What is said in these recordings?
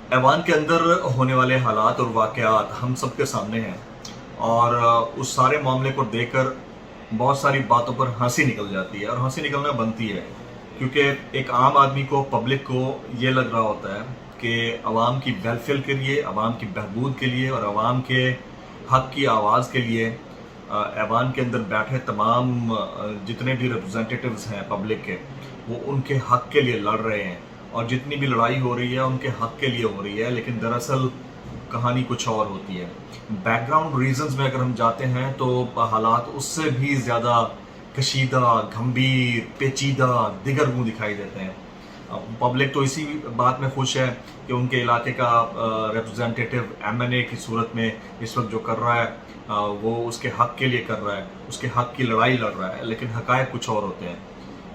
ایوان کے اندر ہونے والے حالات اور واقعات ہم سب کے سامنے ہیں، اور اس سارے معاملے کو دیکھ کر بہت ساری باتوں پر ہنسی نکل جاتی ہے، اور ہنسی نکلنا بنتی ہے، کیونکہ ایک عام آدمی کو، پبلک کو یہ لگ رہا ہوتا ہے کہ عوام کی ویلفیئر کے لیے، عوام کی بہبود کے لیے اور عوام کے حق کی آواز کے لیے ایوان کے اندر بیٹھے تمام جتنے بھی ریپرزنٹیٹیوز ہیں پبلک کے، وہ ان کے حق کے لیے لڑ رہے ہیں، اور جتنی بھی لڑائی ہو رہی ہے ان کے حق کے لیے ہو رہی ہے، لیکن دراصل کہانی کچھ اور ہوتی ہے۔ بیک گراؤنڈ ریزنز میں اگر ہم جاتے ہیں تو حالات اس سے بھی زیادہ کشیدہ، گھمبیر، پیچیدہ، دیگر منہ دکھائی دیتے ہیں۔ پبلک تو اسی بات میں خوش ہے کہ ان کے علاقے کا ریپرزنٹیٹیو ایم این اے کی صورت میں اس وقت جو کر رہا ہے وہ اس کے حق کے لیے کر رہا ہے، اس کے حق کی لڑائی لڑ رہا ہے، لیکن حقائق کچھ اور ہوتے ہیں۔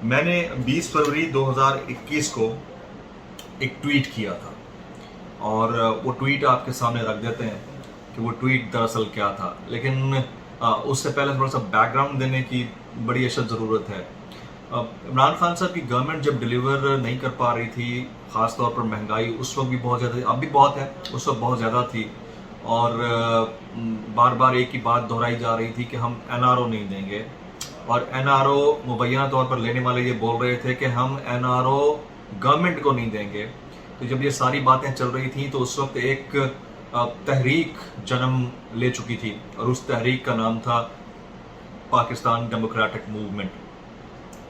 میں نے 20 فروری 2021 کو ایک ٹویٹ کیا تھا، اور وہ ٹویٹ آپ کے سامنے رکھ دیتے ہیں کہ وہ ٹویٹ دراصل کیا تھا، لیکن اس سے پہلے تھوڑا سا بیک گراؤنڈ دینے کی بڑی اشد ضرورت ہے۔ عمران خان صاحب کی گورنمنٹ جب ڈیلیور نہیں کر پا رہی تھی، خاص طور پر مہنگائی اس وقت بھی بہت زیادہ تھی، اب بھی بہت ہے، اس وقت بہت زیادہ تھی، اور بار بار ایک ہی بات دہرائی جا رہی تھی کہ ہم این آر او نہیں دیں گے، اور این آر او مبینہ طور پر لینے والے یہ بول رہے تھے کہ ہم این آر او گورنمنٹ کو نہیں دیں گے۔ تو جب یہ ساری باتیں چل رہی تھیں تو اس وقت ایک تحریک جنم لے چکی تھی، اور اس تحریک کا نام تھا Pakistan democratic movement.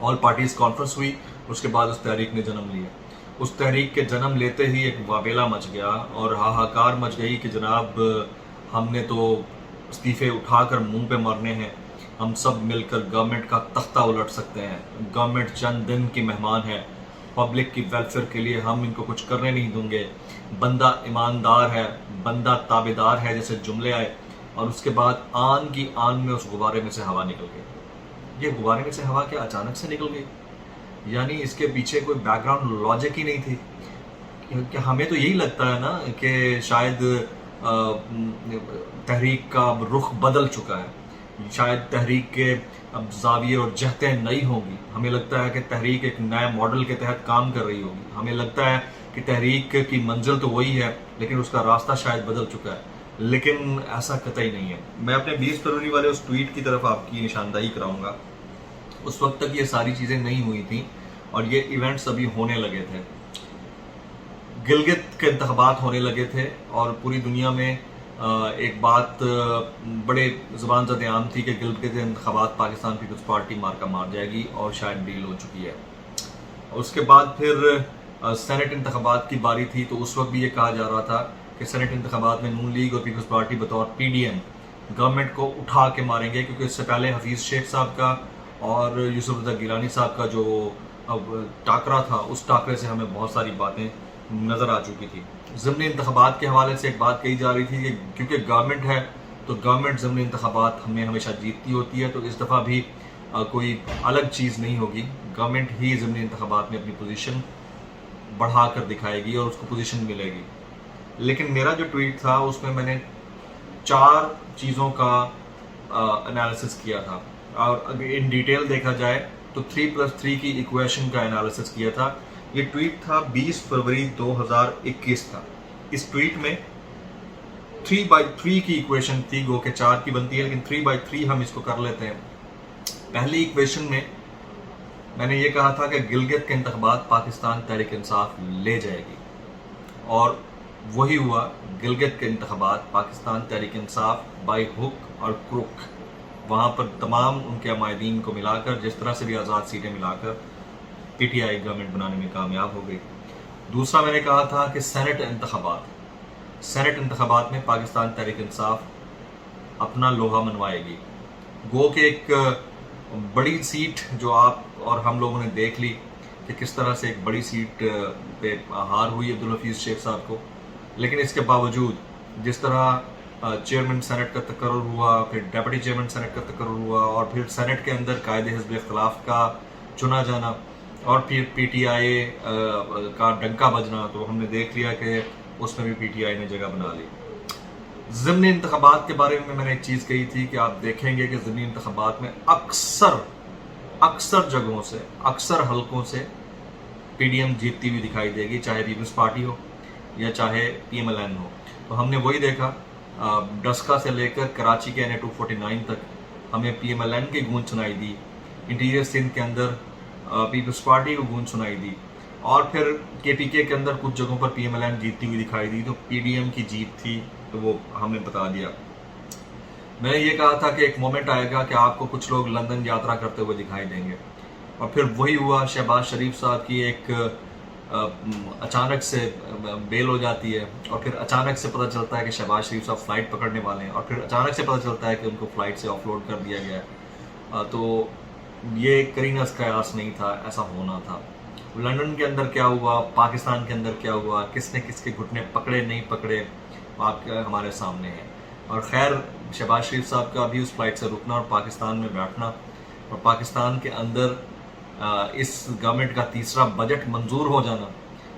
All parties conference ہوئی، اس کے بعد اس تحریک نے جنم لیا۔ اس تحریک کے جنم لیتے ہی ایک واویلا مچ گیا اور ہاہاکار مچ گئی کہ جناب ہم نے تو استعفے اٹھا کر منہ پہ مرنے ہیں، ہم سب مل کر گورنمنٹ کا تختہ الٹ سکتے ہیں، گورنمنٹ چند دن کی مہمان ہے، پبلک کی ویلفیئر کے لیے ہم ان کو کچھ کرنے نہیں دیں گے، بندہ ایماندار ہے، بندہ تابعدار ہے، جیسے جملے آئے، اور اس کے بعد آن کی آن میں اس غبارے میں سے ہوا نکل گئی۔ یہ غبارے میں سے ہوا کیا اچانک سے نکل گئی؟ یعنی اس کے پیچھے کوئی بیک گراؤنڈ لاجک ہی نہیں تھی؟ کہ ہمیں تو یہی لگتا ہے نا کہ شاید تحریک کا اب رخ بدل چکا ہے، شاید تحریک کے اب زاویے اور جہتیں نئی ہوں گی، ہمیں لگتا ہے کہ تحریک ایک نئے ماڈل کے تحت کام کر رہی ہوگی، ہمیں لگتا ہے کہ تحریک کی منزل تو وہی ہے لیکن اس کا راستہ شاید بدل چکا ہے، لیکن ایسا قطعی نہیں ہے۔ میں اپنے 20 فروری والے اس ٹویٹ کی طرف آپ کی نشاندہی کراؤں گا۔ اس وقت تک یہ ساری چیزیں نہیں ہوئی تھیں اور یہ ایونٹس ابھی ہونے لگے تھے، گلگت کے انتخابات ہونے لگے تھے، اور پوری دنیا میں ایک بات بڑے زبان زد عام تھی کہ گلگت کے انتخابات پاکستان پیپلز پارٹی مارکہ مار جائے گی، اور شاید ڈیل ہو چکی ہے۔ اس کے بعد پھر سینٹ انتخابات کی باری تھی، تو اس وقت بھی یہ کہا جا رہا تھا کہ سینٹ انتخابات میں نون لیگ اور پیپلز پارٹی بطور پی ڈی ایم گورنمنٹ کو اٹھا کے ماریں گے، کیونکہ اس سے پہلے حفیظ شیخ صاحب کا اور یوسف رضا گیلانی صاحب کا جو ٹاکرا تھا، اس ٹاکرے سے ہمیں بہت ساری باتیں نظر آ چکی تھی۔ ضمنی انتخابات کے حوالے سے ایک بات کہی جا رہی تھی کہ کیونکہ گورنمنٹ ہے تو گورنمنٹ ضمنی انتخابات ہمیں ہمیشہ جیتتی ہوتی ہے، تو اس دفعہ بھی کوئی الگ چیز نہیں ہوگی، گورنمنٹ ہی ضمنی انتخابات میں اپنی پوزیشن بڑھا کر دکھائے گی اور اس کو پوزیشن ملے گی۔ لیکن میرا جو ٹویٹ تھا اس میں نے 4 چیزوں کا انالیسس کیا تھا، اور اگر ان ڈیٹیل دیکھا جائے تو 3+3 کی ایکویشن کا انالیسس کیا تھا۔ یہ ٹویٹ تھا 20 فروری 2021 کا۔ اس ٹویٹ میں 3/3 کی ایکویشن تھی، گو کہ 4 کی بنتی ہے لیکن 3/3 ہم اس کو کر لیتے ہیں۔ پہلی ایکویشن میں نے یہ کہا تھا کہ گلگت کے انتخابات پاکستان تحریک انصاف لے جائے گی، اور وہی ہوا۔ گلگت کے انتخابات پاکستان تحریک انصاف بائی ہک اور کروک، وہاں پر تمام ان کے عمائدین کو ملا کر جس طرح سے بھی آزاد سیٹیں ملا کر پی ٹی آئی گورنمنٹ بنانے میں کامیاب ہو گئی۔ دوسرا میں نے کہا تھا کہ سینٹ انتخابات میں پاکستان تحریک انصاف اپنا لوہا منوائے گی، گو کہ ایک بڑی سیٹ جو آپ اور ہم لوگوں نے دیکھ لی کہ کس طرح سے ایک بڑی سیٹ پہ ہار ہوئی عبدالحفیظ شیخ صاحب کو، لیکن اس کے باوجود جس طرح چیئرمین سینٹ کا تقرر ہوا، پھر ڈیپٹی چیئرمین سینٹ کا تقرر ہوا، اور پھر سینٹ کے اندر قائد حزب اختلاف کا چنا جانا، اور پھر پی ٹی آئی کا ڈنکا بجنا، تو ہم نے دیکھ لیا کہ اس میں بھی پی ٹی آئی نے جگہ بنا لی۔ ضمنی انتخابات کے بارے میں نے ایک چیز کہی تھی کہ آپ دیکھیں گے کہ ضمنی انتخابات میں اکثر جگہوں سے، اکثر حلقوں سے پی ڈی ایم جیتتی ہوئی دکھائی دے گی، چاہے پیپلز پارٹی ہو، یا چاہے PMLN ہو. تو ہم نے وہی دیکھا, ڈسکا سے لے کر کراچی کے NA-249 تک ہمیں PMLN کی گونج سنائی دی, انٹیریئر سندھ کے اندر پیپلز پارٹی کو گونج سنائی دی, اور پھر KPK کے اندر کچھ جگہوں پر PMLN جیتتی ہوئی دکھائی دی. تو PDM کی جیت تھی, تو وہ ہم نے بتا دیا. میں نے یہ کہا تھا کہ ایک مومنٹ آئے گا کہ آپ کو کچھ لوگ لندن یاترا کرتے ہوئے دکھائی دیں گے, اور پھر وہی ہوا. شہباز شریف صاحب کی ایک اچانک سے بیل ہو جاتی ہے, اور پھر اچانک سے پتہ چلتا ہے کہ شہباز شریف صاحب فلائٹ پکڑنے والے ہیں, اور پھر اچانک سے پتہ چلتا ہے کہ ان کو فلائٹ سے آف لوڈ کر دیا گیا ہے. تو یہ کرینہ قیاس نہیں تھا, ایسا ہونا تھا. لندن کے اندر کیا ہوا, پاکستان کے اندر کیا ہوا, کس نے کس کے گھٹنے پکڑے نہیں پکڑے, آپ ہمارے سامنے ہیں. اور خیر, شہباز شریف صاحب کا بھی اس فلائٹ سے رکنا اور پاکستان میں بیٹھنا, اور پاکستان کے اندر اس گورنمنٹ کا تیسرا بجٹ منظور ہو جانا,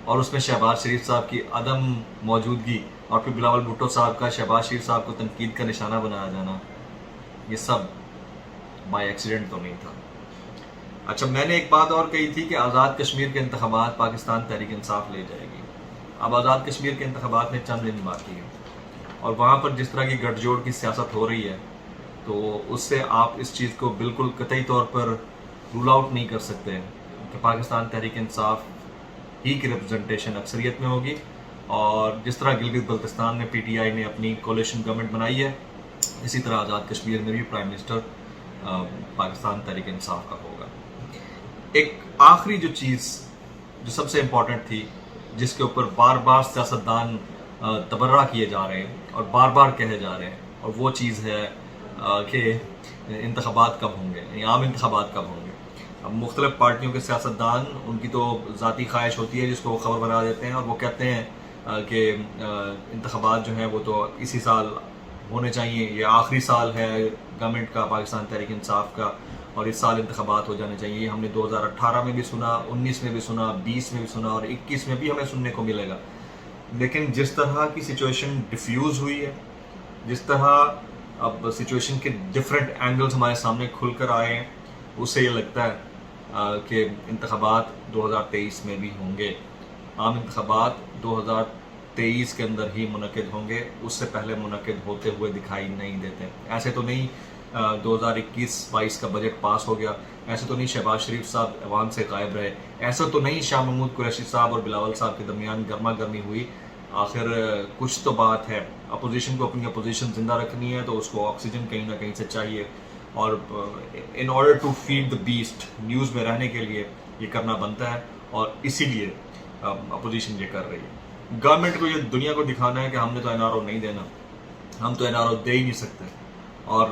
اور اس میں شہباز شریف صاحب کی عدم موجودگی, اور پھر بلاول بھٹو صاحب کا شہباز شریف صاحب کو تنقید کا نشانہ بنایا جانا, یہ سب بائی ایکسیڈنٹ تو نہیں تھا. اچھا, میں نے ایک بات اور کہی تھی کہ آزاد کشمیر کے انتخابات پاکستان تحریک انصاف لے جائے گی. اب آزاد کشمیر کے انتخابات میں چند دن باقی ہیں, اور وہاں پر جس طرح کی گٹھ جوڑ کی سیاست ہو رہی ہے, تو اس سے آپ اس چیز کو بالکل قطعی طور پر رول آؤٹ نہیں کر سکتے کہ پاکستان تحریک انصاف ہی کی ریپرزنٹیشن اکثریت میں ہوگی. اور جس طرح گلگت بلتستان میں PTI نے اپنی کولیشن گورنمنٹ بنائی ہے, اسی طرح آزاد کشمیر میں بھی پرائم منسٹر پاکستان تحریک انصاف کا ہوگا. ایک آخری جو چیز جو سب سے امپورٹنٹ تھی, جس کے اوپر بار بار سیاستدان تبرہ کیے جا رہے ہیں اور بار بار کہے جا رہے ہیں, اور وہ چیز ہے کہ انتخابات کب ہوں گے, یعنی عام انتخابات کب ہوں گے. اب مختلف پارٹیوں کے سیاستدان, ان کی تو ذاتی خواہش ہوتی ہے جس کو وہ خبر بنا دیتے ہیں, اور وہ کہتے ہیں کہ انتخابات جو ہیں وہ تو اسی سال ہونے چاہیے, یہ آخری سال ہے گورنمنٹ کا, پاکستان تحریک انصاف کا, اور اس سال انتخابات ہو جانے چاہیے. ہم نے 2018 میں بھی سنا, 19 میں بھی سنا, 20 میں بھی سنا, اور 21 میں بھی ہمیں سننے کو ملے گا. لیکن جس طرح کی سچویشن ڈیفیوز ہوئی ہے, جس طرح اب سچویشن کے ڈفرینٹ اینگلز ہمارے سامنے کھل کر آئے ہیں, اس سے یہ لگتا ہے کہ انتخابات 2023 میں بھی ہوں گے. عام انتخابات 2023 کے اندر ہی منعقد ہوں گے, اس سے پہلے منعقد ہوتے ہوئے دکھائی نہیں دیتے. ایسے تو نہیں 2021-22 کا بجٹ پاس ہو گیا, ایسے تو نہیں شہباز شریف صاحب ایوان سے غائب رہے, ایسا تو نہیں شاہ محمود قریشی صاحب اور بلاول صاحب کے درمیان گرما گرمی ہوئی. آخر کچھ تو بات ہے, اپوزیشن کو اپنی اپوزیشن زندہ رکھنی ہے تو اس کو آکسیجن کہیں نہ کہیں سے چاہیے, اور in order to feed the beast, news میں رہنے کے لیے یہ کرنا بنتا ہے, اور اسی لیے اپوزیشن یہ کر رہی ہے. گورنمنٹ کو یہ دنیا کو دکھانا ہے کہ ہم نے تو NRO نہیں دینا, ہم تو NRO دے ہی نہیں سکتے, اور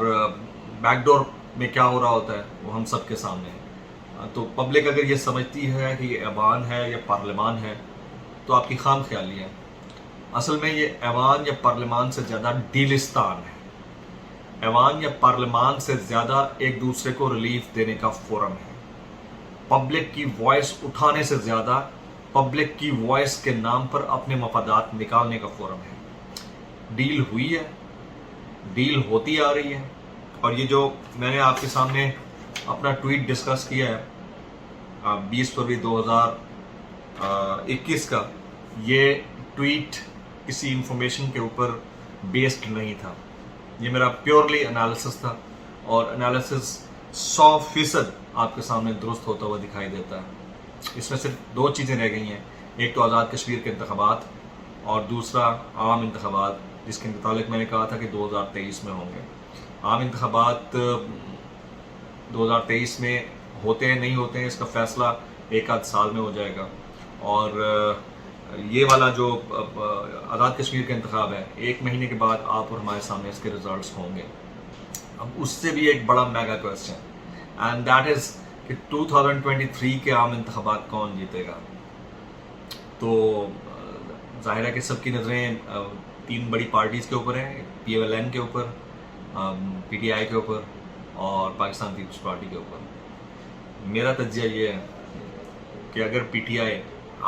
بیک ڈور میں کیا ہو رہا ہوتا ہے وہ ہم سب کے سامنے ہے. تو پبلک اگر یہ سمجھتی ہے کہ یہ ایوان ہے یا پارلیمان ہے تو آپ کی خام خیالی ہے. اصل میں یہ ایوان یا پارلیمان سے زیادہ ڈیلستان ہے. ایوان یا پارلیمان سے زیادہ ایک دوسرے کو ریلیف دینے کا فورم ہے. پبلک کی وائس اٹھانے سے زیادہ پبلک کی وائس کے نام پر اپنے مفادات نکالنے کا فورم ہے. ڈیل ہوئی ہے, ڈیل ہوتی آ رہی ہے, اور یہ جو میں نے آپ کے سامنے اپنا ٹویٹ ڈسکس کیا ہے 20 فروری 2021 کا, یہ ٹویٹ کسی انفارمیشن کے اوپر بیسڈ نہیں تھا. یہ میرا پیورلی انالیسس تھا, اور انالیسس 100% آپ کے سامنے درست ہوتا ہوا دکھائی دیتا ہے. اس میں صرف 2 چیزیں رہ گئی ہیں, ایک تو آزاد کشمیر کے انتخابات, اور دوسرا عام انتخابات, جس کے متعلق میں نے کہا تھا کہ 2023 میں ہوں گے. عام انتخابات 2023 میں ہوتے ہیں نہیں ہوتے ہیں اس کا فیصلہ 1 سال میں ہو جائے گا, اور یہ والا جو آزاد کشمیر کا انتخاب ہے 1 مہینے کے بعد آپ اور ہمارے سامنے اس کے ریزلٹس ہوں گے. اب اس سے بھی ایک بڑا mega question, and that is کہ 2023 کے عام انتخابات کون جیتے گا. تو ظاہر ہے کہ سب کی نظریں 3 بڑی پارٹیز کے اوپر ہیں, PMLN کے اوپر, PTI کے اوپر, اور پاکستان پیپلز پارٹی کے اوپر. میرا تجزیہ یہ ہے کہ اگر PTI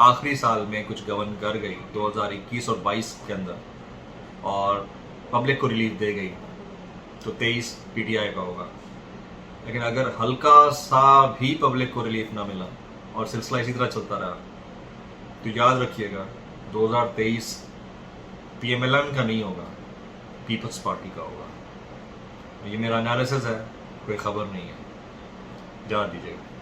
آخری سال میں کچھ گورن کر گئی 2021 اور 22 کے اندر, اور پبلک کو ریلیف دے گئی, تو 23 PTI کا ہوگا. لیکن اگر ہلکا سا بھی پبلک کو ریلیف نہ ملا اور سلسلہ اسی طرح چلتا رہا, تو یاد رکھیے گا 2023 PMLN کا نہیں ہوگا, پیپلز پارٹی کا ہوگا. یہ میرا انالیسز ہے, کوئی خبر نہیں ہے. جا دیجیے گا.